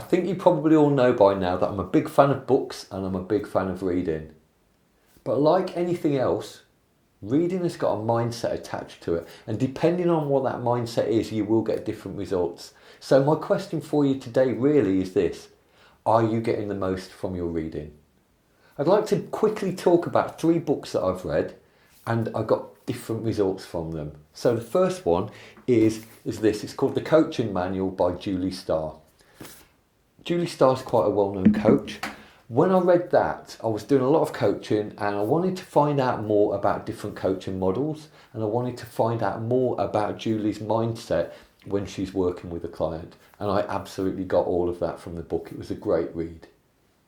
I think you probably all know by now that I'm a big fan of books and I'm a big fan of reading. But like anything else, reading has got a mindset attached to it. And depending on what that mindset is, you will get different results. So my question for you today really is this. Are you getting the most from your reading? I'd like to quickly talk about 3 books that I've read and I got different results from them. So the first one is this. It's called The Coaching Manual by Julie Starr. Julie Starr's quite a well-known coach. When I read that, I was doing a lot of coaching and I wanted to find out more about different coaching models and I wanted to find out more about Julie's mindset when she's working with a client. And I absolutely got all of that from the book. It was a great read.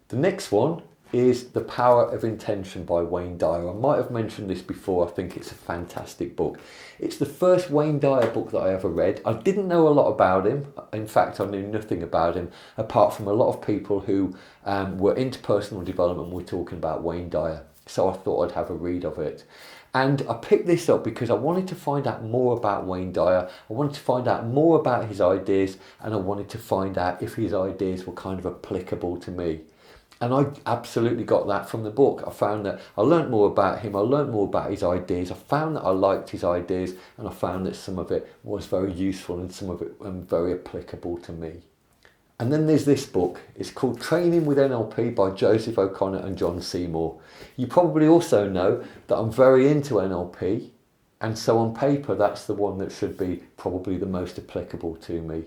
The next one is The Power of Intention by Wayne Dyer. I might have mentioned this before. I think it's a fantastic book. It's the first Wayne Dyer book that I ever read. I didn't know a lot about him. In fact, I knew nothing about him apart from a lot of people who were into personal development were talking about Wayne Dyer. So I thought I'd have a read of it. And I picked this up because I wanted to find out more about Wayne Dyer. I wanted to find out more about his ideas and I wanted to find out if his ideas were kind of applicable to me. And I absolutely got that from the book. I found that I learned more about him. I learned more about his ideas. I found that I liked his ideas and I found that some of it was very useful and some of it very applicable to me. And then there's this book. It's called Training with NLP by Joseph O'Connor and John Seymour. You probably also know that I'm very into NLP. And so on paper, that's the one that should be probably the most applicable to me.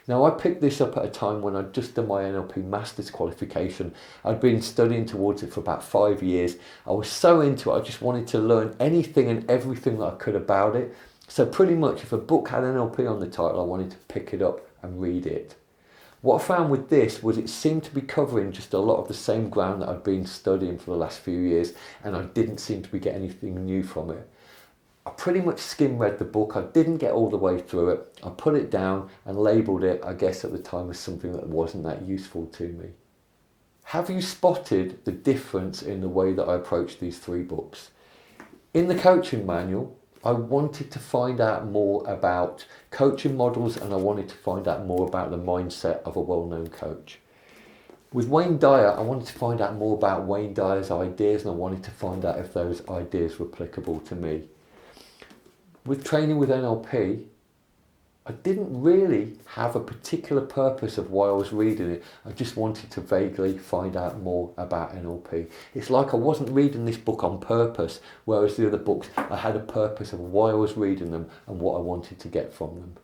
Now, I picked this up at a time when I'd just done my NLP Master's qualification. I'd been studying towards it for about 5 years. I was so into it, I just wanted to learn anything and everything that I could about it. So pretty much if a book had NLP on the title, I wanted to pick it up and read it. What I found with this was it seemed to be covering just a lot of the same ground that I'd been studying for the last few years, and I didn't seem to be getting anything new from it. I pretty much skim read the book. I didn't get all the way through it. I put it down and labelled it, I guess at the time, as something that wasn't that useful to me. Have you spotted the difference in the way that I approach these 3 books? In the coaching manual, I wanted to find out more about coaching models and I wanted to find out more about the mindset of a well-known coach. With Wayne Dyer, I wanted to find out more about Wayne Dyer's ideas and I wanted to find out if those ideas were applicable to me. With Training with NLP, I didn't really have a particular purpose of why I was reading it. I just wanted to vaguely find out more about NLP. It's like I wasn't reading this book on purpose, whereas the other books, I had a purpose of why I was reading them and what I wanted to get from them.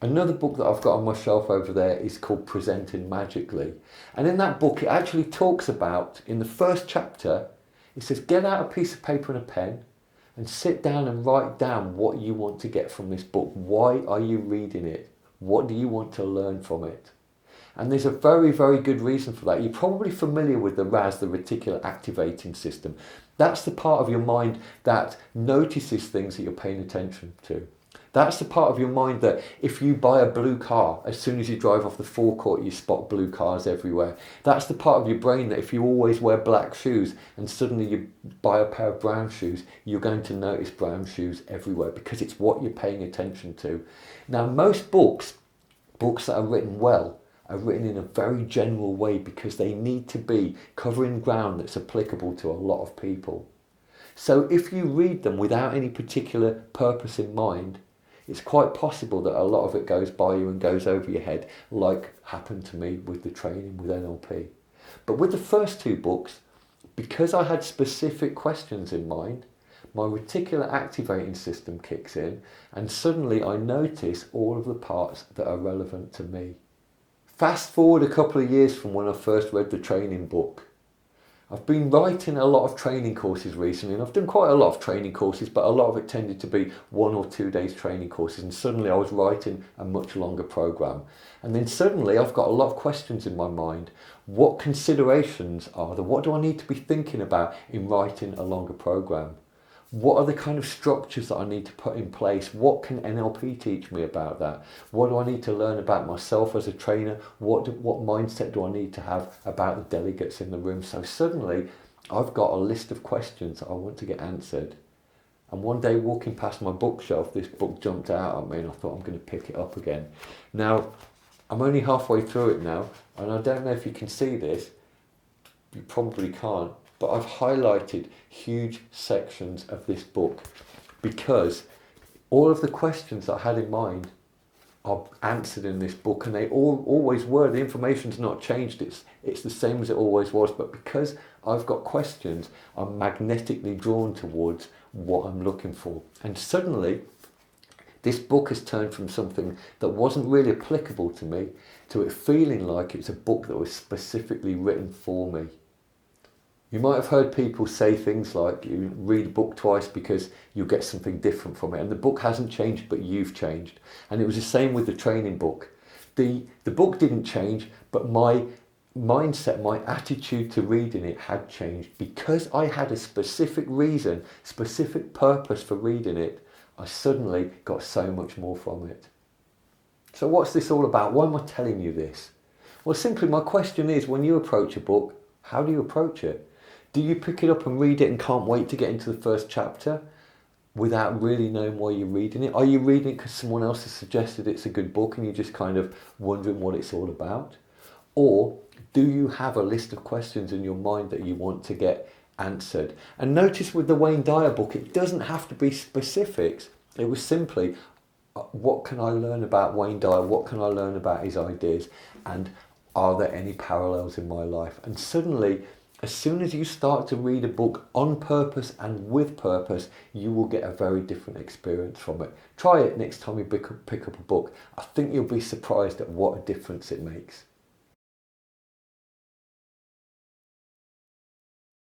Another book that I've got on my shelf over there is called Presenting Magically. And in that book, it actually talks about, in the first chapter, it says, get out a piece of paper and a pen, and sit down and write down what you want to get from this book. Why are you reading it? What do you want to learn from it? And there's a very, very good reason for that. You're probably familiar with the RAS, the reticular activating system. That's the part of your mind that notices things that you're paying attention to. That's the part of your mind that if you buy a blue car, as soon as you drive off the forecourt, you spot blue cars everywhere. That's the part of your brain that if you always wear black shoes and suddenly you buy a pair of brown shoes, you're going to notice brown shoes everywhere because it's what you're paying attention to. Now, most books that are written well, are written in a very general way because they need to be covering ground that's applicable to a lot of people. So if you read them without any particular purpose in mind, it's quite possible that a lot of it goes by you and goes over your head, like happened to me with the Training with NLP. But with the first 2 books, because I had specific questions in mind, my reticular activating system kicks in and suddenly I notice all of the parts that are relevant to me. Fast forward a couple of years from when I first read the training book. I've been writing a lot of training courses recently, and I've done quite a lot of training courses, but a lot of it tended to be 1 or 2 days training courses, and suddenly I was writing a much longer program. And then suddenly I've got a lot of questions in my mind. What considerations are there? What do I need to be thinking about in writing a longer program? What are the kind of structures that I need to put in place? What can NLP teach me about that? What do I need to learn about myself as a trainer? What mindset do I need to have about the delegates in the room? So suddenly I've got a list of questions that I want to get answered. And one day walking past my bookshelf, this book jumped out at me and I thought I'm going to pick it up again. Now, I'm only halfway through it now, and I don't know if you can see this. You probably can't, but I've highlighted huge sections of this book because all of the questions I had in mind are answered in this book, and they always were. The information's not changed. It's the same as it always was, but because I've got questions, I'm magnetically drawn towards what I'm looking for. And suddenly, this book has turned from something that wasn't really applicable to me to it feeling like it's a book that was specifically written for me. You might have heard people say things like you read a book twice because you'll get something different from it. And the book hasn't changed, but you've changed. And it was the same with the training book. The book didn't change, but my mindset, my attitude to reading it had changed. Because I had a specific reason, specific purpose for reading it, I suddenly got so much more from it. So what's this all about? Why am I telling you this? Well, simply my question is, when you approach a book, how do you approach it? Do you pick it up and read it and can't wait to get into the first chapter without really knowing why you're reading it? Are you reading it because someone else has suggested it's a good book and you're just kind of wondering what it's all about? Or do you have a list of questions in your mind that you want to get answered? And notice with the Wayne Dyer book, it doesn't have to be specifics. It was simply, what can I learn about Wayne Dyer? What can I learn about his ideas? And are there any parallels in my life? And suddenly, as soon as you start to read a book on purpose and with purpose, you will get a very different experience from it. Try it next time you pick up a book. I think you'll be surprised at what a difference it makes.